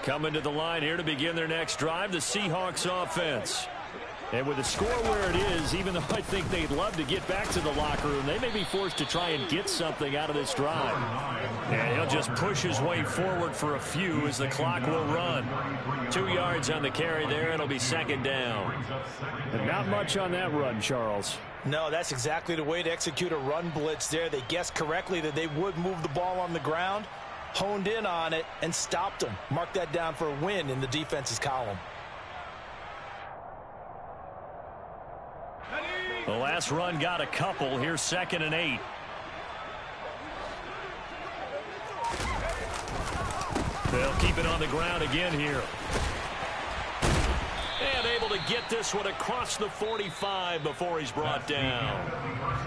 Coming to the line here to begin their next drive, the Seahawks offense. And with the score where it is, even though I think they'd love to get back to the locker room, they may be forced to try and get something out of this drive. And he'll just push his way forward for a few as the clock will run. 2 yards on the carry there. It'll be second down. And not much on that run, Charles. No, that's exactly the way to execute a run blitz there. They guessed correctly that they would move the ball on the ground, honed in on it, and stopped them. Mark that down for a win in the defense's column. The last run got a couple. Here's 2nd and 8. They'll keep it on the ground again here. And able to get this one across the 45 before he's brought down.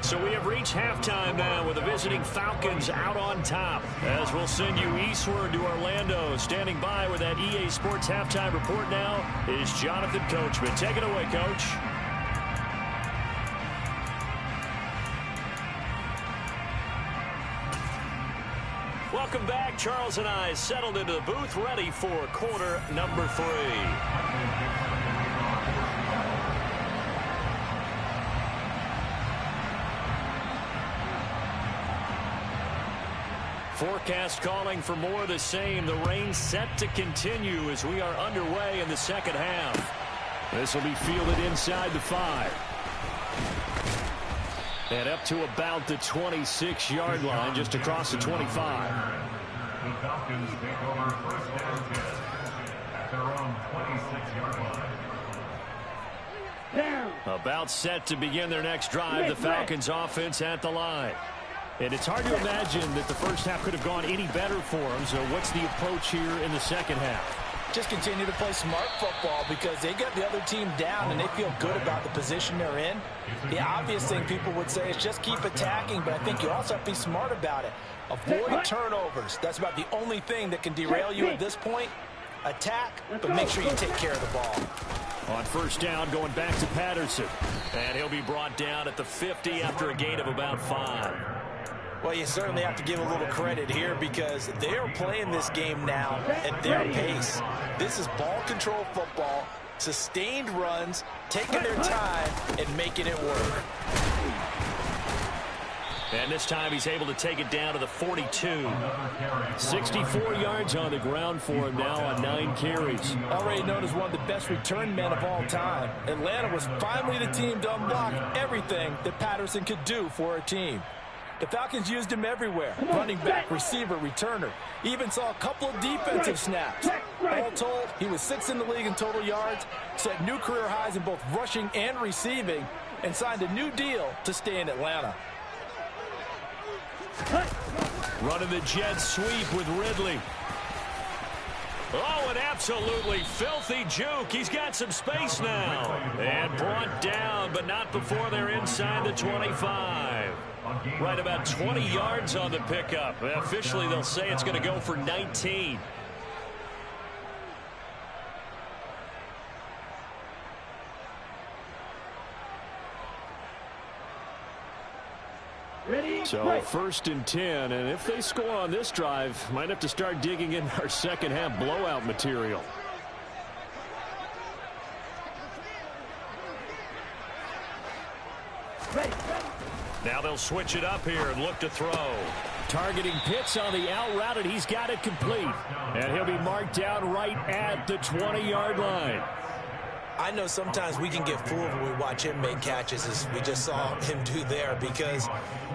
So we have reached halftime now with the visiting Falcons out on top. As we'll send you eastward to Orlando. Standing by with that EA Sports halftime report now is Jonathan Coachman. Take it away, Coach. Welcome back. Charles and I settled into the booth, ready for quarter number 3. Forecast calling for more of the same. The rain set to continue as we are underway in the second half. This will be fielded inside the 5. And up to about the 26-yard line, just across the 25. The Falcons take over first down at their own 26-yard line. About set to begin their next drive, the Falcons offense at the line. And it's hard to imagine that the first half could have gone any better for them. So what's the approach here in the second half? Just continue to play smart football because they got the other team down and they feel good about the position they're in. The obvious thing people would say is just keep attacking, but I think you also have to be smart about it. Avoid turnovers. That's about the only thing that can derail you at this point. Attack, but make sure you take care of the ball. On first down, going back to Patterson. And he'll be brought down at the 50 after a gain of about 5. Well, you certainly have to give a little credit here because they are playing this game now at their pace. This is ball control football, sustained runs, taking their time, and making it work. And this time he's able to take it down to the 42. 64 yards on the ground for him now on 9 carries. Already known as one of the best return men of all time, Atlanta was finally the team to unblock everything that Patterson could do for a team. The Falcons used him everywhere. Running back, receiver, returner. Even saw a couple of defensive snaps. All told, he was 6th in the league in total yards, set new career highs in both rushing and receiving, and signed a new deal to stay in Atlanta. Running the jet sweep with Ridley. Oh, an absolutely filthy juke. He's got some space now. And brought down, but not before they're inside the 25. Right about 20 yards on the pickup. Officially, they'll say it's going to go for 19. So 1st and 10, and if they score on this drive, might have to start digging in our second half blowout material. Now they'll switch it up here and look to throw. Targeting Pitts on the out route, and he's got it complete. And he'll be marked down right at the 20-yard line. I know sometimes we can get fooled when we watch him make catches, as we just saw him do there, because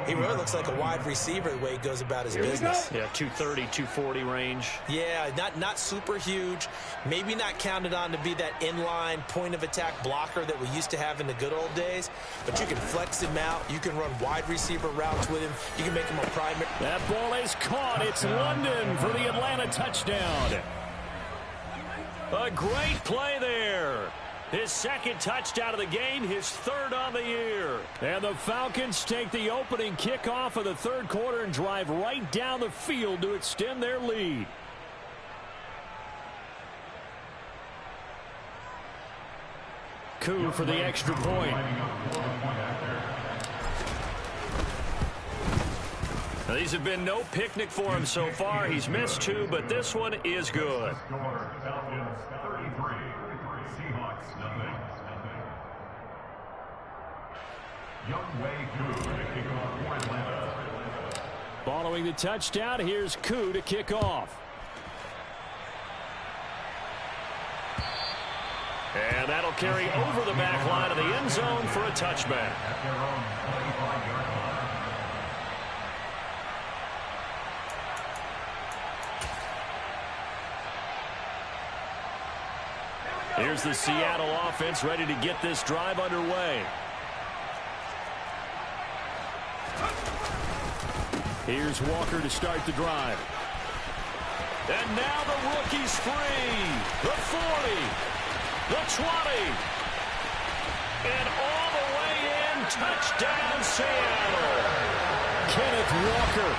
he really looks like a wide receiver the way he goes about his business. Yeah, 230, 240 range. Yeah, not super huge. Maybe not counted on to be that inline point-of-attack blocker that we used to have in the good old days. But you can flex him out. You can run wide receiver routes with him. You can make him a primary. That ball is caught. It's London for the Atlanta touchdown. A great play there. His 2nd touchdown of the game, his 3rd on the year. And the Falcons take the opening kickoff of the 3rd quarter and drive right down the field to extend their lead. Koo for the extra point. Now, these have been no picnic for him so far. He's missed 2, but this one is good. Score, Falcons 33, Seahawks nothing. Younghoe Koo to kick off for Atlanta. Following the touchdown, here's Koo to kick off. And that'll carry over the back line of the end zone for a touchback. At their own 25-yard line. Here's the Seattle offense ready to get this drive underway. Here's Walker to start the drive. And now the rookie's free. The 40. The 20. And all the way in. Touchdown, Seattle. Kenneth Walker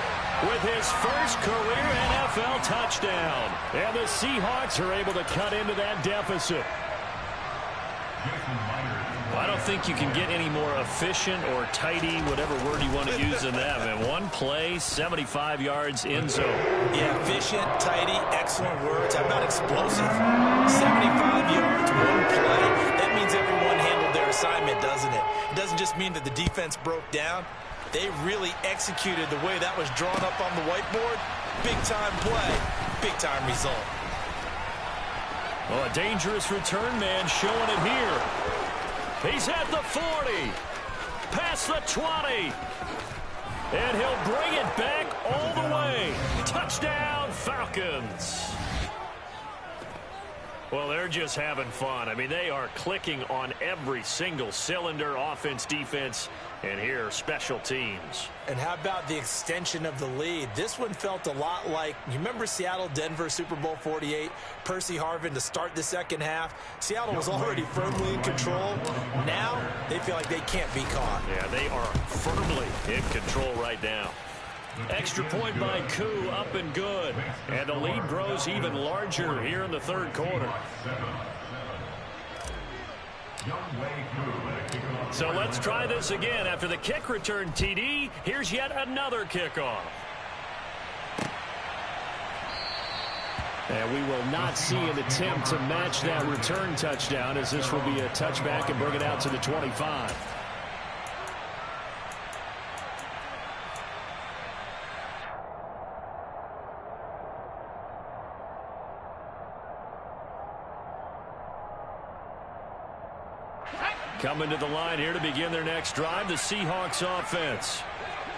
With his first career NFL touchdown. And the Seahawks are able to cut into that deficit. I don't think you can get any more efficient or tidy, whatever word you want to use in that. And one play, 75 yards in zone. Yeah, efficient, tidy, excellent words. How about explosive? 75 yards, one play. That means everyone handled their assignment, doesn't it? It doesn't just mean that the defense broke down. They really executed the way that was drawn up on the whiteboard. Big-time play, big-time result. Well, a dangerous return man showing it here. He's at the 40, past the 20, and he'll bring it back all the way. Touchdown, Falcons. Well, they're just having fun. I mean, they are clicking on every single cylinder, offense, defense, and here, special teams. And how about the extension of the lead? This one felt a lot like, you remember Seattle-Denver Super Bowl 48? Percy Harvin to start the second half. Seattle was already firmly in control. Now, they feel like they can't be caught. Yeah, they are firmly in control right now. Extra point by Koo, up and good. And the lead grows even larger here in the third quarter. So let's try this again. After the kick return TD, here's yet another kickoff. And we will not see an attempt to match that return touchdown, as this will be a touchback and bring it out to the 25. Coming to the line here to begin their next drive, the Seahawks offense.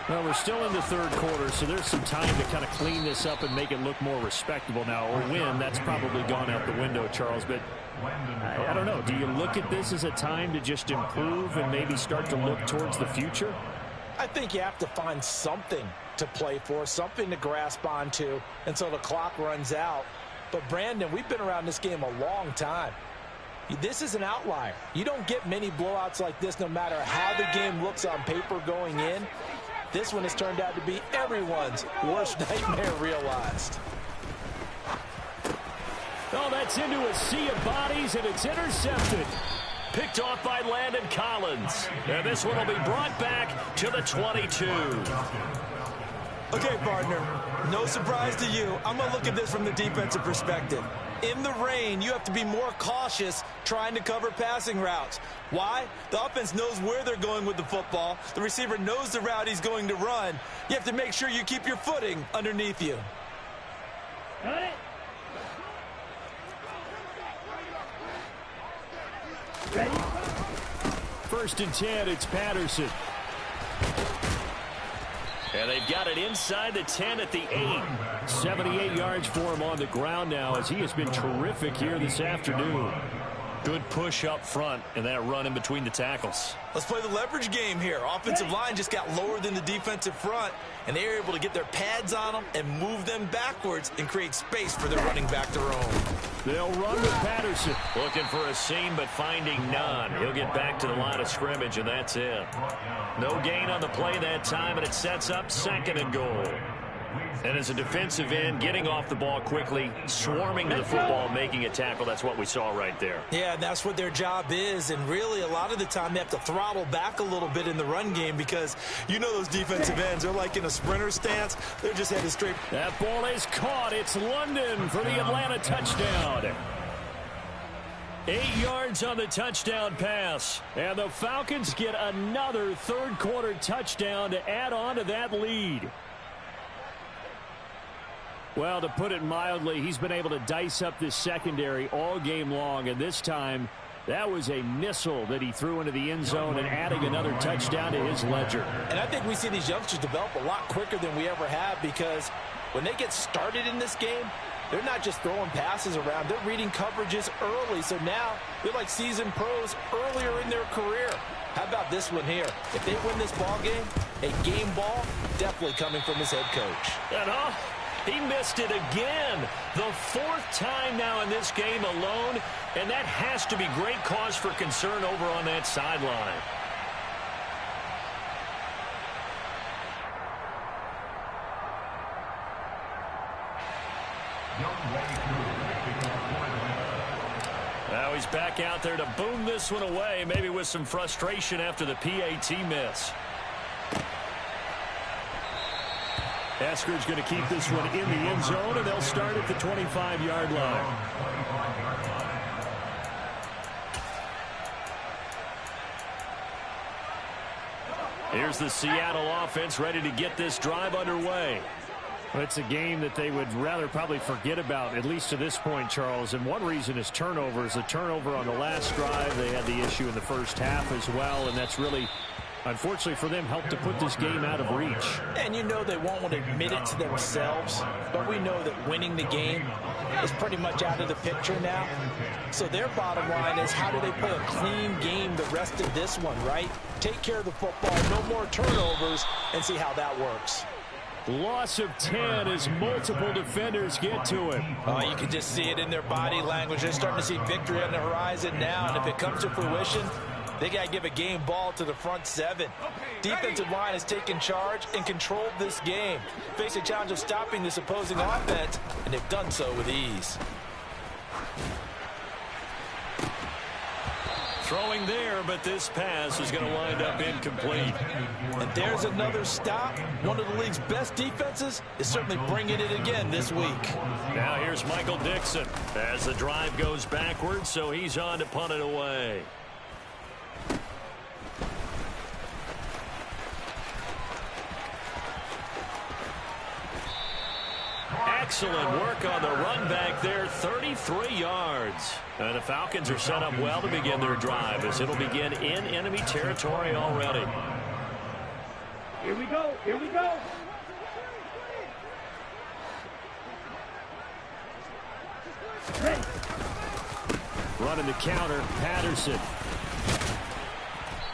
Well, we're still in the third quarter, so there's some time to kind of clean this up and make it look more respectable now. Or win, that's probably gone out the window, Charles. But I don't know. Do you look at this as a time to just improve and maybe start to look towards the future? I think you have to find something to play for, something to grasp onto until the clock runs out. But, Brandon, we've been around this game a long time. This is an outlier. You don't get many blowouts like this no matter how the game looks on paper going in. This one has turned out to be everyone's worst nightmare realized. Oh, that's into a sea of bodies, and it's intercepted. Picked off by Landon Collins. And this one will be brought back to the 22. Okay, partner, no surprise to you. I'm going to look at this from the defensive perspective. In the rain, you have to be more cautious trying to cover passing routes. Why? The offense knows where they're going with the football. The receiver knows the route he's going to run. You have to make sure you keep your footing underneath you. Got it. Ready? 1st and 10, it's Patterson. And they've got it inside the 10 at the 8. 78 yards for him on the ground now, as he has been terrific here this afternoon. Good push up front and that run in between the tackles. Let's play the leverage game here. Offensive line just got lower than the defensive front, and they were able to get their pads on them and move them backwards and create space for their running back to roam. They'll run with Patterson. Looking for a seam, but finding none. He'll get back to the line of scrimmage, and that's it. No gain on the play that time, and it sets up 2nd and goal. And as a defensive end, getting off the ball quickly, swarming to the football, making a tackle, that's what we saw right there. Yeah, and that's what their job is. And really, a lot of the time, they have to throttle back a little bit in the run game because you know those defensive ends, they're like in a sprinter stance. They're just headed straight. That ball is caught. It's London for the Atlanta touchdown. 8 yards on the touchdown pass. And the Falcons get another third-quarter touchdown to add on to that lead. Well, to put it mildly, he's been able to dice up this secondary all game long, and this time that was a missile that he threw into the end zone and adding another touchdown to his ledger. And I think we see these youngsters develop a lot quicker than we ever have because when they get started in this game, they're not just throwing passes around. They're reading coverages early, so now they're like seasoned pros earlier in their career. How about this one here? If they win this ball game, a game ball definitely coming from his head coach. And he missed it again. The 4th time now in this game alone, and that has to be great cause for concern over on that sideline. Now he's back out there to boom this one away, maybe with some frustration after the PAT miss. Eskridge going to keep this one in the end zone, and they'll start at the 25-yard line. Here's the Seattle offense ready to get this drive underway. Well, it's a game that they would rather probably forget about, at least to this point, Charles. And one reason is turnovers. A turnover on the last drive. They had the issue in the first half as well, and that's really, unfortunately for them, helped to put this game out of reach. And you know they won't want to admit it to themselves, but we know that winning the game is pretty much out of the picture now. So their bottom line is, how do they play a clean game the rest of this one, right? Take care of the football, no more turnovers, and see how that works. Loss of 10 as multiple defenders get to him. Oh, you can just see it in their body language. They're starting to see victory on the horizon now, and if it comes to fruition, they got to give a game ball to the front 7. Defensive line has taken charge and controlled this game. Face a challenge of stopping this opposing offense, and they've done so with ease. Throwing there, but this pass is going to wind up incomplete. And there's another stop. One of the league's best defenses is certainly bringing it again this week. Now here's Michael Dixon as the drive goes backwards, so he's on to punt it away. Excellent work on the run back there, 33 yards. And the Falcons are set up well to begin their drive as it'll begin in enemy territory already. Here we go, here we go. Running the counter, Patterson.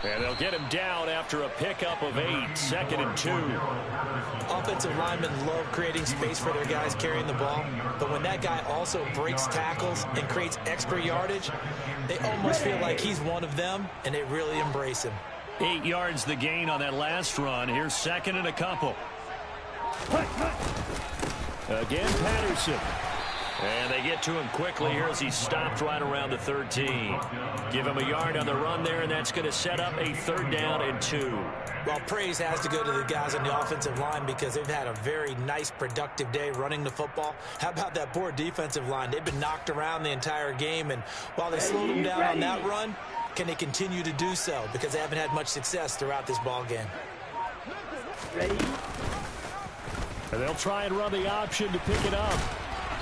And they'll get him down after a pickup of 8, 2nd and 2. Offensive linemen love creating space for their guys carrying the ball, but when that guy also breaks tackles and creates extra yardage, they almost feel like he's one of them, and they really embrace him. 8 yards the gain on that last run. Here's 2nd and a couple. Again, Patterson. And they get to him quickly here as he stopped right around the 13. Give him a yard on the run there, and that's going to set up a 3rd down and 2. Well, praise has to go to the guys on the offensive line because they've had a very nice, productive day running the football. How about that poor defensive line? They've been knocked around the entire game, and while they slowed them down on that run, can they continue to do so? Because they haven't had much success throughout this ball game. And they'll try and run the option to pick it up.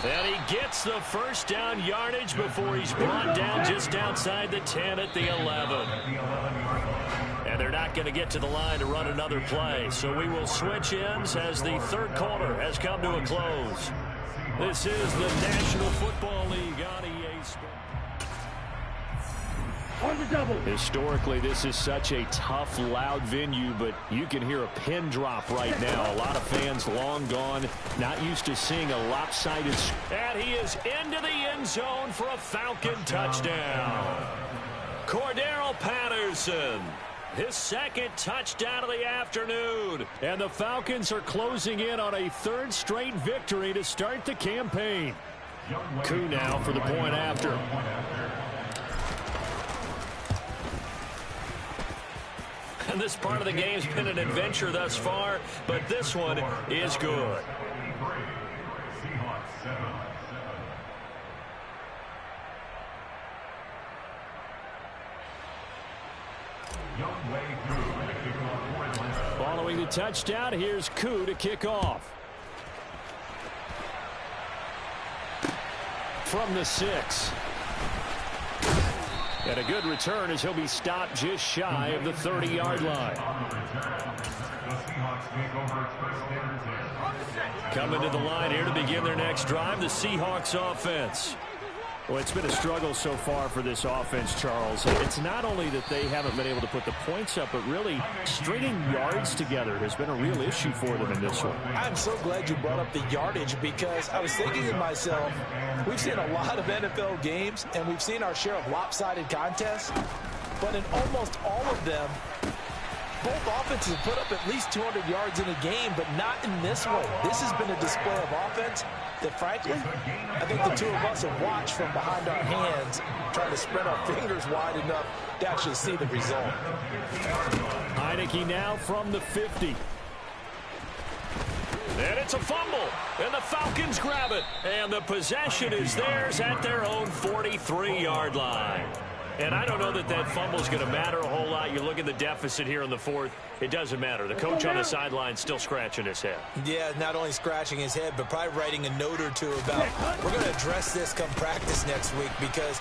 And he gets the 1st down yardage before he's brought down just outside the 10 at the 11. And they're not going to get to the line to run another play. So we will switch ends as the 3rd quarter has come to a close. This is the National Football League on EA Sports. On the double. Historically, this is such a tough, loud venue, but you can hear a pin drop right now. A lot of fans long gone, not used to seeing a lopsided. And he is into the end zone for a Falcon touchdown. Cordero Patterson. His second touchdown of the afternoon. And the Falcons are closing in on a third straight victory to start the campaign. Koo now for the point after. And this part of the game's been an adventure thus far, but this one is good. Following the touchdown, here's Koo to kick off. From the 6. And a good return as he'll be stopped just shy of the 30-yard line. Coming to the line here to begin their next drive, the Seahawks offense. Well, it's been a struggle so far for this offense, Charles. It's not only that they haven't been able to put the points up, but really stringing yards together has been a real issue for them in this one. I'm so glad you brought up the yardage, because I was thinking to myself, we've seen a lot of NFL games, and we've seen our share of lopsided contests, but in almost all of them, both offenses have put up at least 200 yards in a game, but not in this one. This has been a display of offense that, frankly, I think the two of us have watched from behind our hands, trying to spread our fingers wide enough to actually see the result. Heineke now from the 50. And it's a fumble, and the Falcons grab it. And the possession is theirs at their own 43-yard line. And I don't know that that fumble is going to matter a whole lot. You look at the deficit here in the fourth. It doesn't matter. The coach on the sideline still scratching his head. Yeah, not only scratching his head, but probably writing a note or two about, we're going to address this come practice next week, because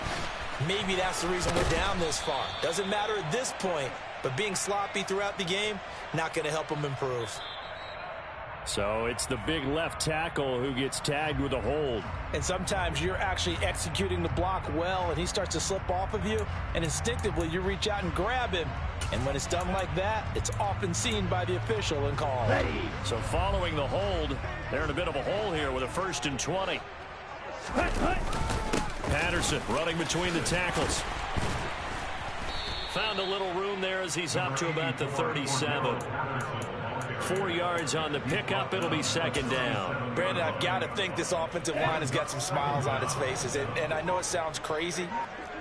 maybe that's the reason we're down this far. Doesn't matter at this point, but being sloppy throughout the game, not going to help them improve. So it's the big left tackle who gets tagged with a hold. And sometimes you're actually executing the block well, and he starts to slip off of you, and instinctively you reach out and grab him. And when it's done like that, it's often seen by the official and called. So following the hold, they're in a bit of a hole here with a 1st and 20. Patterson running between the tackles. Found a little room there as he's up to about the 37. 4 yards on the pickup. It'll be 2nd down. Brandon, I've got to think this offensive line has got some smiles on its faces. And I know it sounds crazy,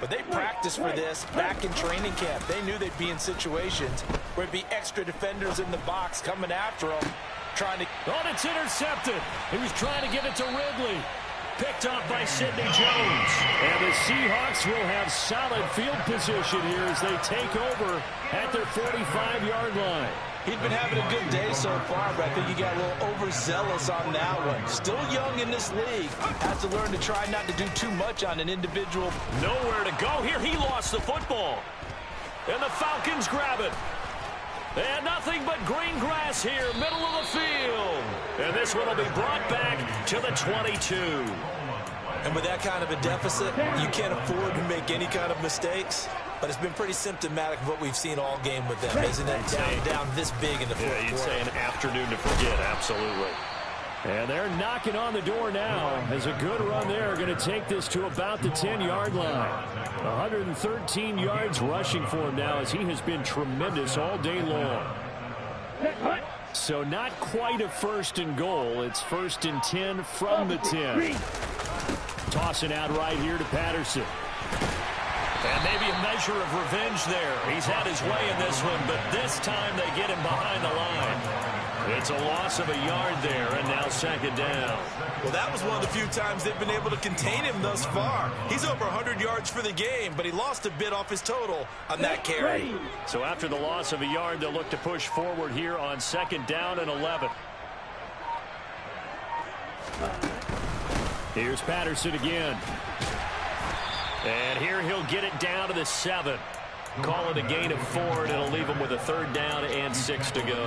but they practiced for this back in training camp. They knew they'd be in situations where it'd be extra defenders in the box coming after them, trying to... Oh, it's intercepted. He was trying to get it to Ridley. Picked off by Sidney Jones. And the Seahawks will have solid field position here as they take over at their 45-yard line. He'd been having a good day so far, but I think he got a little overzealous on that one. Still young in this league. Has to learn to try not to do too much on an individual. Nowhere to go here. He lost the football. And the Falcons grab it. And nothing but green grass here, middle of the field. And this one will be brought back to the 22. And with that kind of a deficit, you can't afford to make any kind of mistakes. But it's been pretty symptomatic of what we've seen all game with them, isn't it? Down this big in the fourth quarter. You'd say an afternoon to forget, absolutely. And they're knocking on the door now as a good run there. Going to take this to about the 10-yard line. 113 yards rushing for him now as he has been tremendous all day long. So not quite a 1st and goal. It's 1st and 10 from the 10. Tossing out right here to Patterson. And maybe a measure of revenge there. He's had his way in this one, but this time they get him behind the line. It's a loss of a yard there, and now 2nd down. Well, that was one of the few times they've been able to contain him thus far. He's over 100 yards for the game, but he lost a bit off his total on that carry. So after the loss of a yard, they'll look to push forward here on 2nd down and 11. Here's Patterson again. And here he'll get it down to the 7. Call it a gain of 4, and it'll leave him with a 3rd down and 6 to go.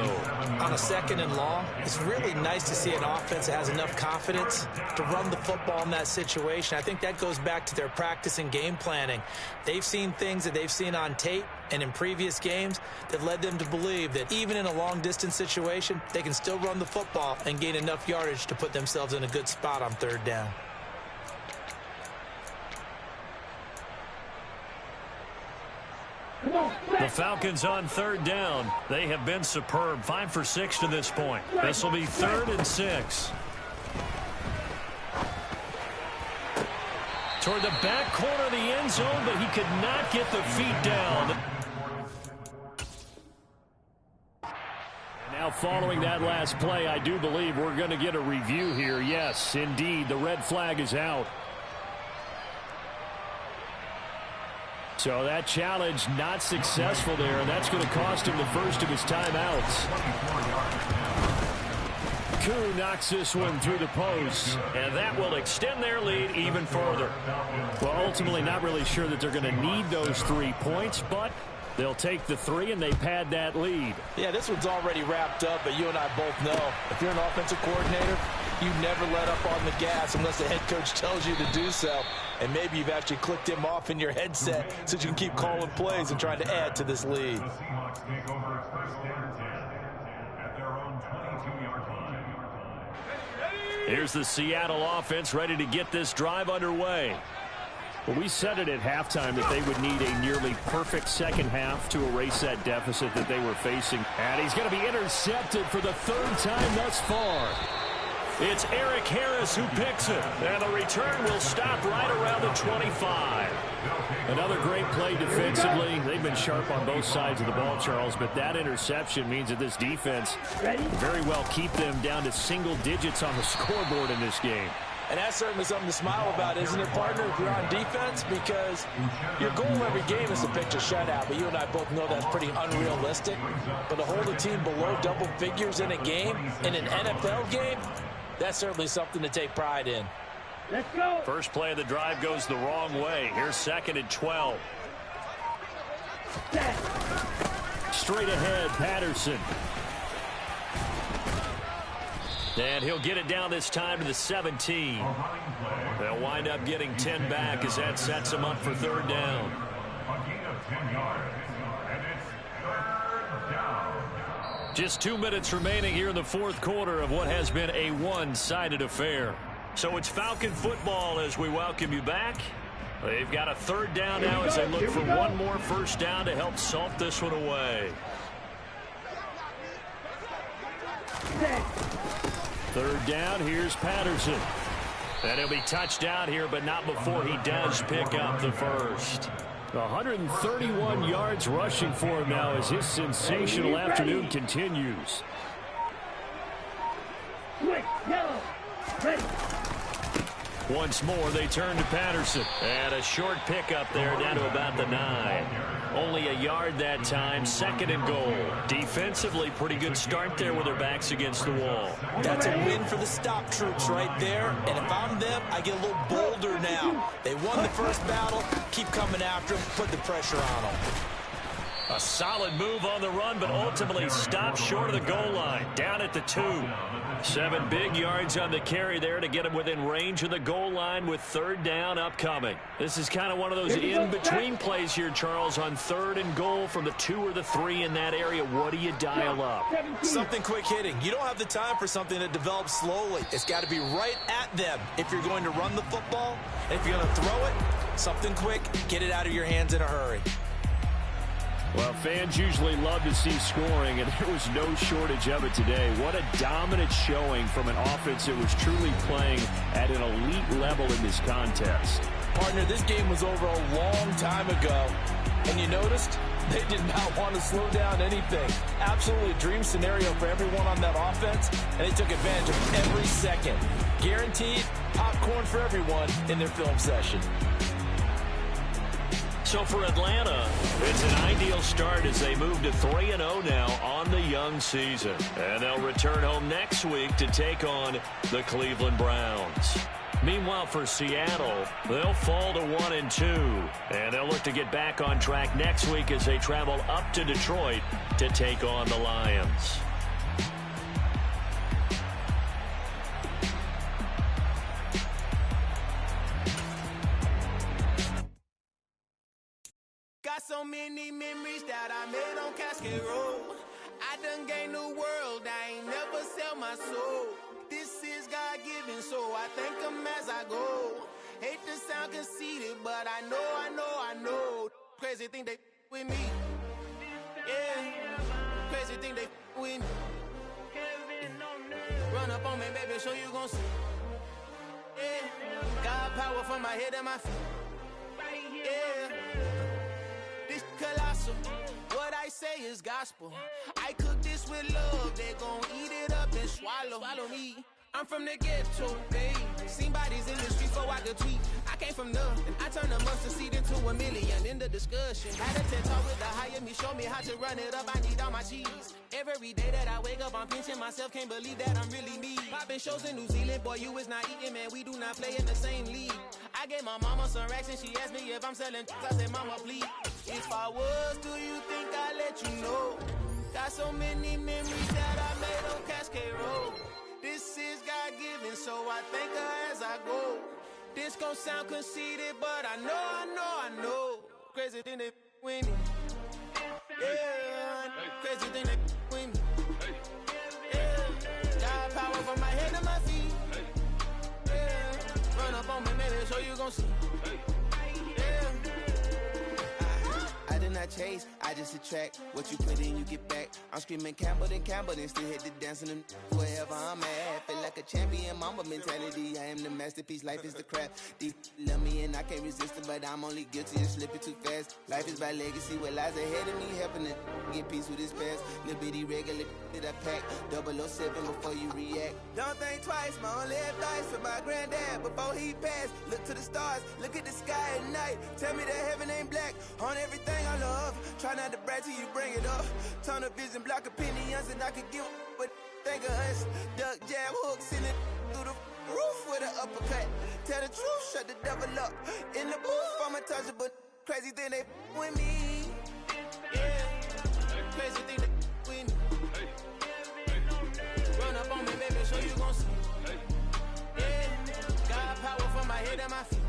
On a 2nd and long, it's really nice to see an offense that has enough confidence to run the football in that situation. I think that goes back to their practice and game planning. They've seen things that they've seen on tape and in previous games that led them to believe that even in a long-distance situation, they can still run the football and gain enough yardage to put themselves in a good spot on 3rd down. The Falcons on third down. They have been superb. 5 for 6 to this point. This will be 3rd and 6. Toward the back corner of the end zone, but he could not get the feet down. And now following that last play, I do believe we're going to get a review here. Yes, indeed, the red flag is out. So that challenge not successful there, and that's going to cost him the first of his timeouts. Koo knocks this one through the post, and that will extend their lead even further. Well, ultimately not really sure that they're going to need those 3 points, but they'll take the 3 and they pad that lead. Yeah, this one's already wrapped up, but you and I both know if you're an offensive coordinator, you never let up on the gas unless the head coach tells you to do so. And maybe you've actually clicked him off in your headset so you can keep calling plays and trying to add to this lead. The Seahawks take over 1st and 10 at their own 22-yard line. Here's the Seattle offense ready to get this drive underway. Well, we said it at halftime that they would need a nearly perfect second half to erase that deficit that they were facing. And he's going to be intercepted for the 3rd time thus far. It's Eric Harris who picks it. And the return will stop right around the 25. Another great play defensively. They've been sharp on both sides of the ball, Charles, but that interception means that this defense very well keep them down to single digits on the scoreboard in this game. And that's certainly something to smile about, isn't it, partner, if you're on defense? Because your goal every game is to pitch a shutout, but you and I both know that's pretty unrealistic. But to hold a team below double figures in a game, in an NFL game, that's certainly something to take pride in. Let's go. First play of the drive goes the wrong way. Here's 2nd and 12. Straight ahead, Patterson. And he'll get it down this time to the 17. They'll wind up getting 10 back as that sets them up for 3rd down. A gain of 10 yards, and it's 3rd down. Just 2 minutes remaining here in the 4th quarter of what has been a one-sided affair. So it's Falcon football as we welcome you back. They've got a 3rd down now as they look for one more first down to help salt this one away. 3rd down, here's Patterson. And he'll be touched down here, but not before he does pick up the first. 131 yards rushing for him now as his sensational afternoon continues. Quick, yellow, ready. Once more, they turn to Patterson. And a short pickup there down to about the 9. Only a yard that time, 2nd and goal. Defensively, pretty good start there with their backs against the wall. That's a win for the stop troops right there. And if I'm them, I get a little bolder now. They won the first battle. Keep coming after them. Put the pressure on them. A solid move on the run, but ultimately stopped short of the goal line. Down at the 2. 7 big yards on the carry there to get him within range of the goal line with 3rd down upcoming. This is kind of one of those in-between plays here, Charles, on 3rd and goal from the 2 or the 3 in that area. What do you dial up? Something quick hitting. You don't have the time for something that develops slowly. It's got to be right at them if you're going to run the football. And if you're going to throw it, something quick, get it out of your hands in a hurry. Well, fans usually love to see scoring, and there was no shortage of it today. What a dominant showing from an offense that was truly playing at an elite level in this contest. Partner, this game was over a long time ago, and you noticed they did not want to slow down anything. Absolutely a dream scenario for everyone on that offense, and they took advantage of every second. Guaranteed popcorn for everyone in their film session. So for Atlanta, it's an ideal start as they move to 3-0 now on the young season. And they'll return home next week to take on the Cleveland Browns. Meanwhile, for Seattle, they'll fall to 1-2. And they'll look to get back on track next week as they travel up to Detroit to take on the Lions. Got so many memories that I made on Cascade Road. I done gained the world, I ain't never sell my soul. This is God-given, so I thank him as I go. Hate to sound conceited, but I know. Crazy thing they with me. Yeah, crazy thing they with me. Run up on me, baby, so you gon' see. Yeah, got power from my head and my feet. Yeah, this colossal. What I say is gospel. I cook this with love. They gon' eat it up and swallow me. I'm from the ghetto, babe. Seen bodies in the streets before I could tweet. I came from nothing. I turned a mustard seed into a million. In the discussion, had a TED talk with the higher me. Show me how to run it up. I need all my cheese. Every day that I wake up, I'm pinching myself. Can't believe that I'm really me. Popping shows in New Zealand, boy, you is not eating, man. We do not play in the same league. I gave my mama some racks and she asked me if I'm selling. I said, mama, please. If I was, do you think I'd let you know? Got so many memories that I made on Cascade Road. This is God-given, so I thank her as I go. This gon' sound conceited, but I know. Crazy thing they with me. Yeah, crazy thing they with me. Yeah, got power from my head to my feet. Yeah, run up on me, maybe, so you gon' see. Yeah. I did not chase, I just attract. What you put in, you get back. I'm screaming Campbell, then still hit the dancing and wherever I'm at. Feel like a champion, mamba mentality. I am the masterpiece, life is the crap. These love me and I can't resist it, but I'm only guilty of slipping too fast. Life is by legacy, what lies ahead of me, helping it get peace with his past. Little bitty regular that I pack, 007 before you react. Don't think twice, my only advice for my granddad before he passed. Look to the stars, look at the sky at night. Tell me that heaven ain't black on everything I love. Try not to brag till you bring it up. Tunnel vision, block opinions, and I could give but think of us. Duck, jab, hooks in it through the roof with an uppercut. Tell the truth, shut the devil up. In the booth, I'm untouchable. Crazy thing they with me. Yeah, crazy thing they with me. Run up on me, baby, so you gon' see. Yeah, got power from my head and my feet.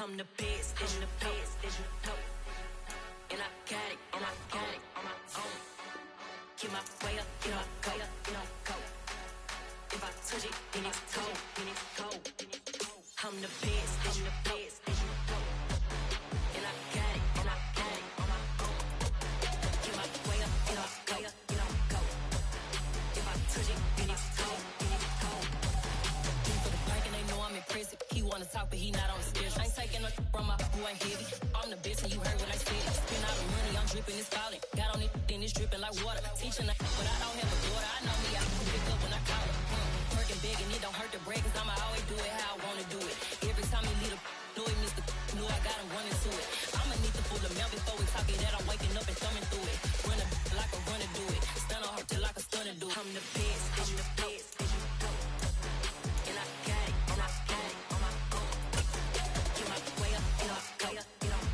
I'm the best, I'm the best, and I got it, on my own. Get my way up, get my go, go. If I touch it, then it's cold, I'm the best, I'm the best, and I got it, on my own. Get my way up, get my go. If I touch it, then it's cold. He for the bank and they know I'm impressive. He wanna talk, but he not on the schedule. I ain't taking no from my who ain't heavy. I'm the best and you heard what I said. Spend all the money, I'm dripping, it's falling. Got on it, then it's dripping like water. Teaching but I don't have a daughter. I know me, I can pick up when I call her. Working big and it don't hurt to break, cause I'ma always do it how I wanna do it. Every time he lead a know it, Mr. Know I got him running to it. I'ma need to pull the mail before we talk it that I'm waking up and thumbing through it. Run a like a runner do it. Stun on her till like a stunner do it. I'm the best, I'm the best. And I got it, on my own. Get my way up, get my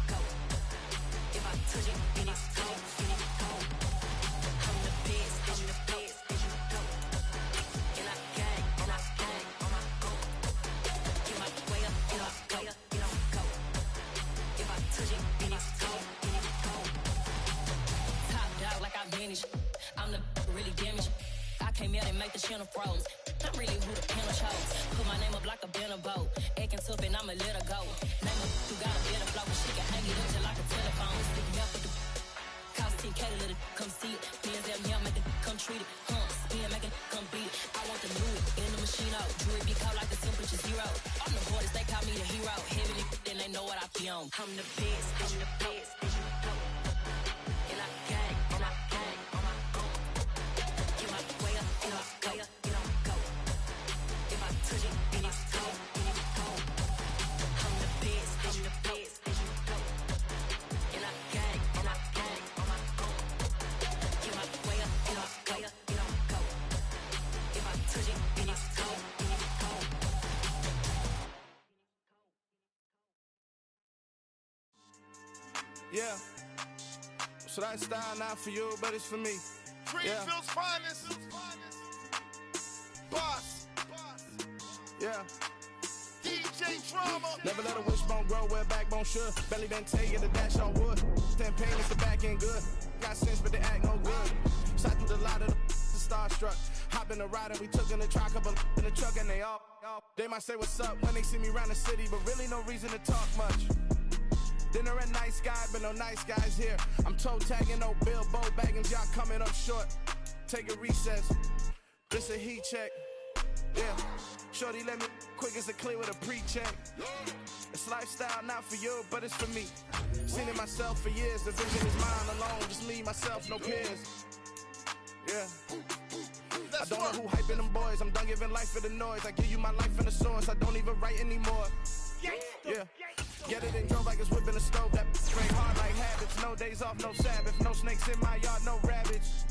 go. If I touch it, then it's cold. I'm the best, and I got it, on my own. Get my way up, get my go. If I touch it, then it's cold. Top dog like I manage. I'm the really damaged. I came out and make the channel froze. I'm really who the panel chose. Put my name up like a banner boat. Acting tough and I'ma let her go. Name her who got a better flow, but she can hang it up just like a telephone. Stick me up with the cost 10K to let it come see it. Bands at me, I make it come treat it. Spin, make it come beat it. I want the new in the machine out. Jewelry be caught like the temperature zero. I'm the hardest, they call me the hero. Heavy then they know what I be on. I'm the best, I'm the best. And I got it, on my own. Get my way up, get my go. If I touch it, then it's cold. I'm the best, I'm the best. And I got it, on my own. Get my way up, get my go. If I touch it, then it's cold. Yeah. So that style not for you, but it's for me. Greenfield's finest. Boss. Yeah. DJ DJ Drama. Never let a wishbone grow where a backbone should. Belly been taking the dash on wood. 10 payments, the back end good. Got sense, but they act no good. Shot through the lot of the starstruck. Hop in the ride and we took in the truck, couple in the truck, and they might say what's up when they see me around the city, but really no reason to talk much. Dinner at Nice Guy, but no nice guys here. I'm toe tagging, no Bilbo baggins, y'all coming up short. Take a recess. This a heat check. Yeah. Shorty let me quick as a clear with a pre-check. It's lifestyle, not for you, but it's for me. Seen it myself for years. The vision is mine alone. Just me, myself, no peers. Yeah. I don't know who hyping them boys. I'm done giving life for the noise. I give you my life in the source. I don't even write anymore. Yeah. Get it and drove like it's whipping a stove. That straight hard like habits. No days off, no Sabbath. No snakes in my yard, no rabbits.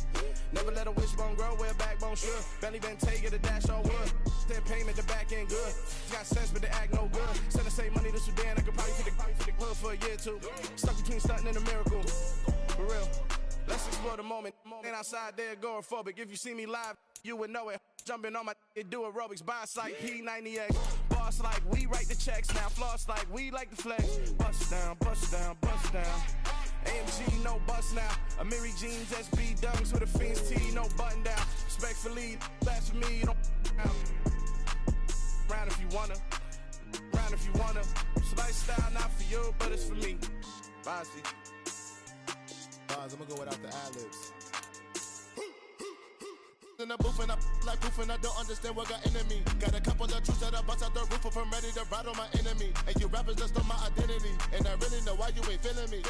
Never let a wishbone grow where a backbone should. Belly been taking the dash on wood. 10 payment, the back end good. Got sense, but they act no good. Send the same money to Sudan. I could probably fit the hood for a year or two. Stuck between stunting and a miracle. For real. Let's explore the moment. Ain't outside there agoraphobic. If you see me live, you would know it. Jumping on my do aerobics. Boss like P90X. Boss like we write the checks now. Floss like we like the flex. Bust down, bust down, bust down. AMG, no bust now. Amiri jeans, SB dunks with a Fiends T, no button down. Respectfully, that's for me, you don't round if you wanna. Round if you wanna. It's lifestyle, not for you, but it's for me. Bossy. I'm gonna go without the ad-libs. In the booth and I like proof and I don't understand what got into me. Got a couple of truths that I bust out the roof if I'm ready to ride on my enemy. And you rappers just stole my identity. And I really know why you ain't feeling me.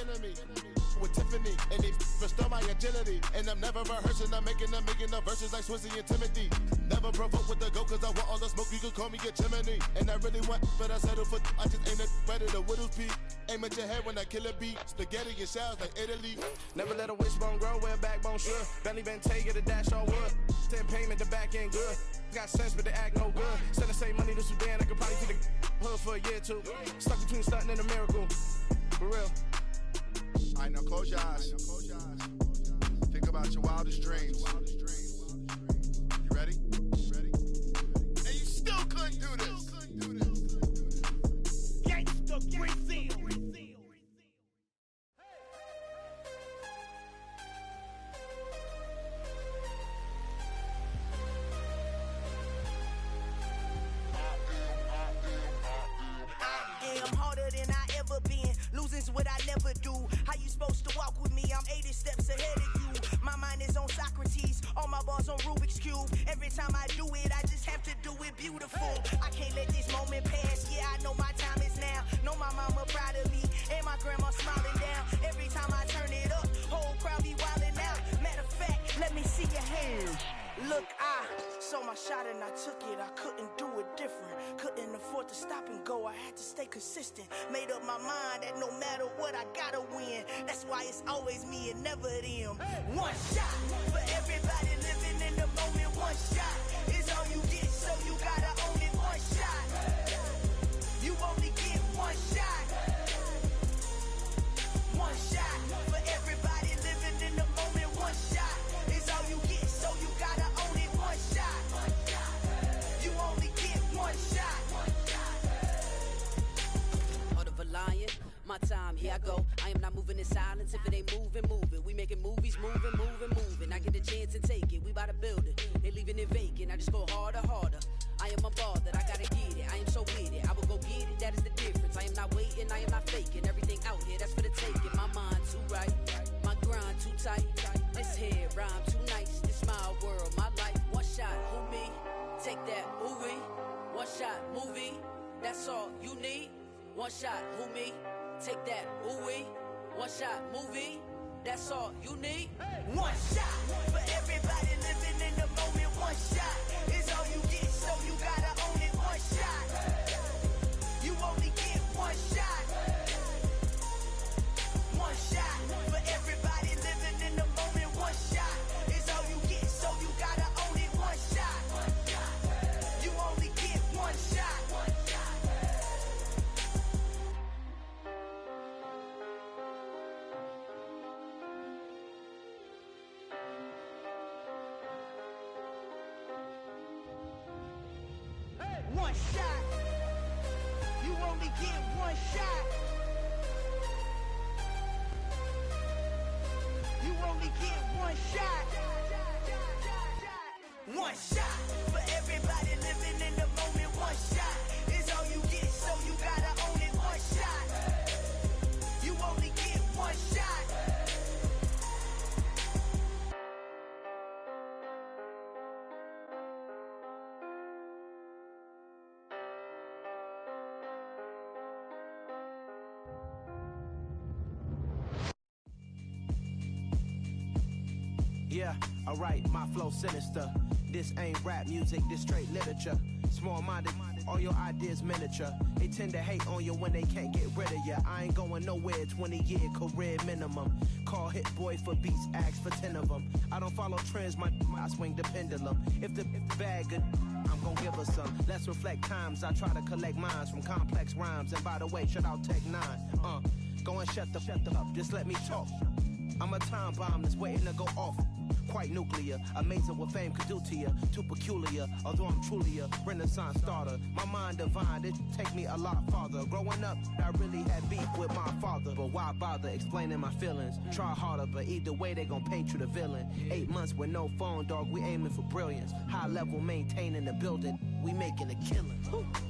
With Tiffany, and they restore my agility. And I'm never rehearsing, I'm making the verses like Swizzy and Timothy. Never provoke with the go, cause I want all the smoke, you can call me a chimney. And I really want, but I settle for, I just ain't ready to whittles peak. Aim at your head when I kill a beat. Spaghetti and shells like Italy. Never let a wishbone grow where a backbone should. Belly been taking the dash on wood. 10 payment, the back end good. Got sense, but they act no good. Send the same money to Sudan, I could probably fit the hood for a year or two. Stuck between stunting and a miracle. For real. Alright, now close your eyes. Think about your wildest dreams. You ready? And you still couldn't do this. Gangsta Brazil. I'm harder than I ever been. Losing's what I never do. How you supposed to walk with me? I'm 80 steps ahead of you. My mind is on Socrates. All my bars on Rubik's Cube. Every time I do it, I just have to do it beautiful. I can't let this moment pass. Yeah, I know my time is now. Know my mama proud of me. And my grandma smiling down. Every time I turn it up, whole crowd be wildin' out. Matter of fact, let me see your hands. Look, I saw my shot and I took it. I couldn't do it different. Couldn't afford to stop and go. I had to stay consistent. Made up my mind that no matter what, I gotta win. That's why it's always me and never them. One shot for everybody living in the moment. One shot is all you get, so you gotta own it. One shot. You only get one shot. One shot for everybody living in the moment. One shot is all you get, so you gotta own it. One shot. You only get one shot. Heart of a lion, my time, here I go. I am not moving in silence. If it ain't moving, moving. We making movies, moving, moving, moving. I get the chance and take it. We bout to build it. They leaving it vacant. I just go harder, harder. I am a ball that I gotta get it. I am so with it. I will go get it. That is the difference. I am not waiting. I am not faking. Everything out here, that's for the taking. My mind too right. My grind too tight. This head rhyme too nice. This my world, my life. One shot, who me? Take that, movie. One shot, movie. That's all you need. One shot, who me? Take that, ooh-wee. One shot, movie. That's all you need. One shot for everybody living in the moment. One shot is all you get, so you gotta own it. One shot. You only get one shot. One shot for everybody living in the moment. One shot is all you get, so you gotta own it. One shot. You only get one shot. One shot. You only get one shot. You only get one shot. One shot for everybody living in the moment. One shot is all you get, so you gotta own it. One shot. You only get one shot. Yeah, alright, my flow sinister. This ain't rap music, this straight literature. Small-minded, all your ideas miniature. They tend to hate on you when they can't get rid of you. I ain't going nowhere, 20-year career minimum. Call Hit Boy for beats, ask for 10 of them. I don't follow trends, I swing the pendulum. If the bag good, I'm gon' give her some. Let's reflect times, I try to collect minds from complex rhymes. And by the way, shout out Tech 9. Go and shut the up, just let me talk. I'm a time bomb that's waiting to go off. Quite nuclear, amazing what fame could do to you. Too peculiar, although I'm truly a renaissance starter. My mind divine, it take me a lot farther. Growing up, I really had beef with my father. But why bother explaining my feelings? Try harder, but either way they gon' paint you the villain. 8 months with no phone, dog, we aiming for brilliance. High level maintaining the building, we making a killing.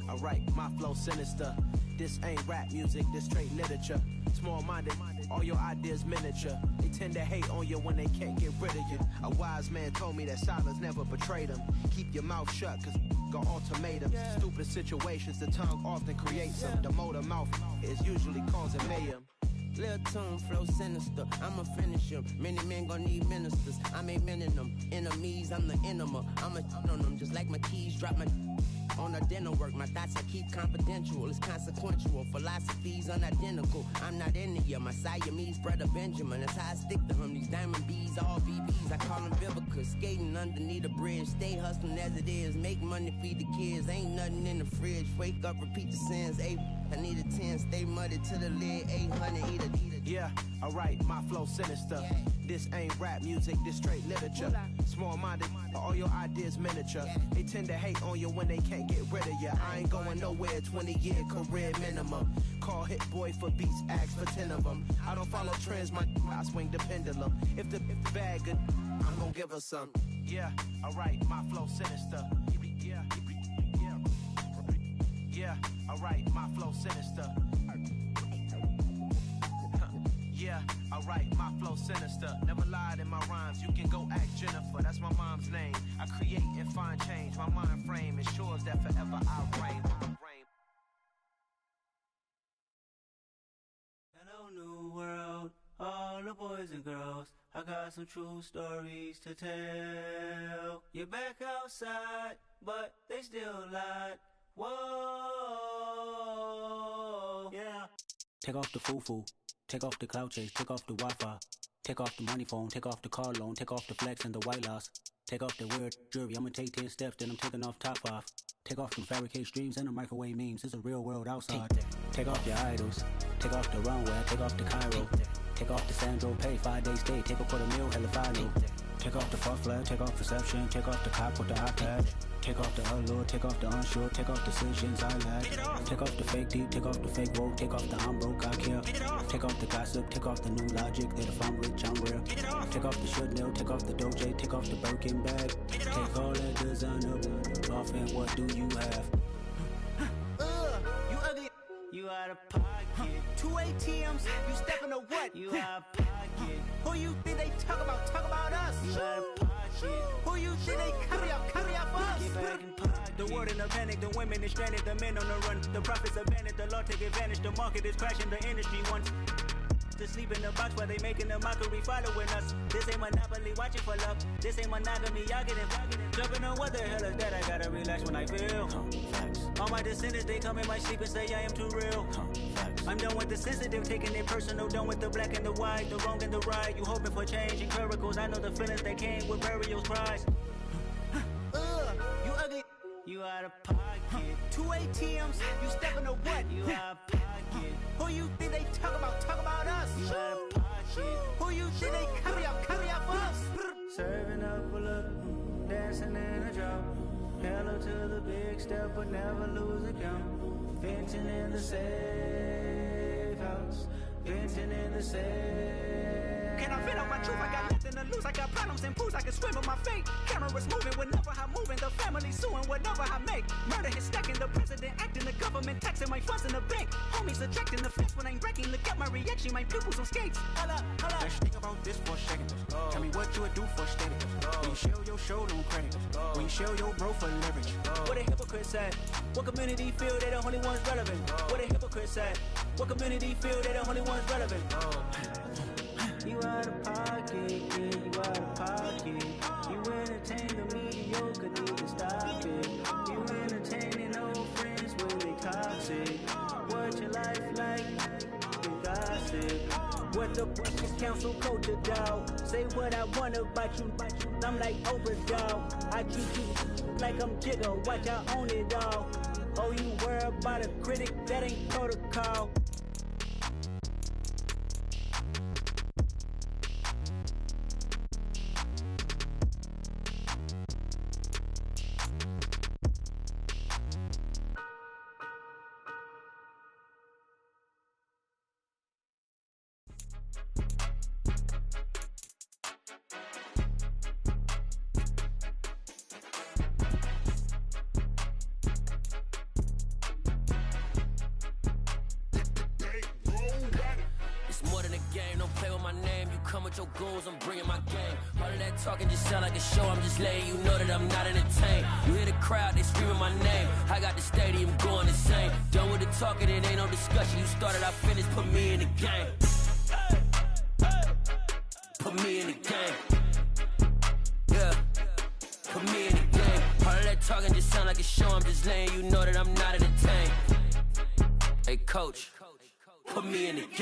Alright, my flow sinister. This ain't rap music, this straight literature. Small-minded, all your ideas miniature. They tend to hate on you when they can't get rid of you. A wise man told me that silence never betrayed him. Keep your mouth shut, cause got ultimatums. Stupid situations, the tongue often creates them. The motor mouth is usually causing mayhem. Lil' tune, flow sinister, I'ma finish him. Many men gon' need ministers, I'm aiming them. Enemies, I'm the enema, I'ma on them. Just like my keys, drop my on a dinner work. My thoughts I keep confidential, it's consequential. Philosophies unidentical, I'm not into you. My Siamese brother Benjamin, that's how I stick to him. These diamond bees, all BBs, I call them Vivica. Skating underneath a bridge, stay hustling as it is. Make money, feed the kids, ain't nothing in the fridge. Wake up, repeat the sins, I need a 10, stay muddy to the lid, 800, eat a. Yeah, alright, my flow sinister. This ain't rap music, this straight literature. Small-minded, all your ideas miniature. They tend to hate on you when they can't get rid of you. I ain't going nowhere, 20-year career minimum. Call Hit Boy for beats, ask for 10 of them. I don't follow trends, I swing the pendulum. If the bag good, I'm gon' give her some. Yeah, alright, my flow sinister. Yeah, alright, my flow sinister. Yeah, alright, my flow sinister. Never lied in my rhymes, you can go ask Jennifer. That's my mom's name. I create and find change. My mind frame ensures that forever I reign. Hello, new world, all the boys and girls. I got some true stories to tell. You're back outside, but they still lied. Whoa, yeah. Take off the foo-foo, take off the cloud chase, take off the Wi-Fi, take off the money phone, take off the car loan, take off the flex and the white loss, take off the weird jewelry. I'ma take 10 steps, then I'm taking off top 5. Take off the fabricated streams and the microwave memes. It's a real world outside. Take off your idols, take off the runway, take off the Cairo, take off the Sandro Pay, 5-day stay, take a $250,000, hella final. Take off the far flag, take off perception, take off the cop with the iPad. Take off the allure, take off the unsure, take off decisions I lack. Take off the fake deep, take off the fake woke, take off the I'm broke, I care. Take off the gossip, take off the new logic that if I'm rich, I'm rare. Take off the should know, take off the Doja, take off the Birkin bag. Take all that designer off and what do you have? You ugly. You out of pocket. 2 ATMs, you stepping to what? You out of pocket. Who you think they talk about us? You out of pocket. Who you think they carry out for us? Get back in pocket. The world in a panic, the women is stranded, the men on the run. The profits abandoned, the law take advantage, the market is crashing, the industry wants to sleep in the box while they making a mockery following us. This ain't Monopoly, watching for love. This ain't monogamy, y'all getting jumping on what the hell is that? I gotta relax when I feel. All my descendants, they come in my sleep and say I am too real. I'm done with the sensitive, taking it personal, done with the black and the white, the wrong and the right. You hoping for change and miracles, I know the feelings that came with burial cries. You ugly. You out of pocket. 2 ATMs, you stepping to what? You out of pocket. Who you think they talk about us? You out of pocket. Who you think they carry out for us? Serving up a look, dancing in a drop. Hella Pedal to the big step, but never lose account. Venting in the safe house. Venting in the safe. Can I vent on my truth? I got nothing to lose. I got problems and pools. I can swim with my fate. Cameras moving whenever I'm moving. The family suing whatever I make. Murder is stacking. The president acting. The government taxing my funds in the bank. Homies attracting the fence when I'm wrecking. Look at my reaction. My pupils on skates. Holla, holla. Let's think about this for a second. Tell me what you would do for steady. When you show your show, don't credit. When you show your bro for leverage. What a hypocrite said. What community feel they the only ones relevant? What a hypocrite said. What community feel they the only ones relevant? You out of pocket, yeah, you out of pocket. You entertain the mediocre, need to stop it. You entertaining old friends when they toxic. What your life like? You gossip. What the breakfast council culture, dog? Say what I want about you. I'm like Oprah, dog. I treat you like I'm Jigga. Watch I own it, dog. Oh, you worry about a critic? That ain't protocol. Your goals, I'm bringing my game. All of that talking just sound like a show. I'm just letting you know that I'm not entertained. You hear the crowd, they screaming my name. I got the stadium going insane. Done with the talking, it ain't no discussion. You started, I finished, put me in the game. Put me in the game. Yeah, put me in the game. All of that talking just sound like a show. I'm just letting you know that I'm not entertained. Hey, coach, put me in the game.